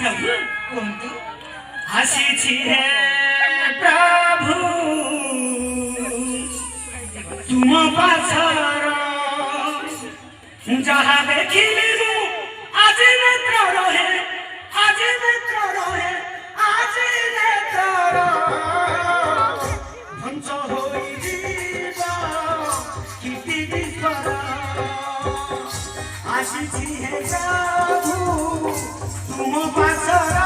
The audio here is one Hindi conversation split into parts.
प्रभु कुंतु आसी हे प्रभु तुम पाछर जहाँ देखिली आज नेत्र रहे आज नेत्र रहे आज नेत्र ध्वंस होई जीवा किति विस्मर आसी हे प्रभु तुम पाछर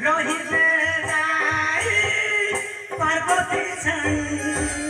रही पार्वती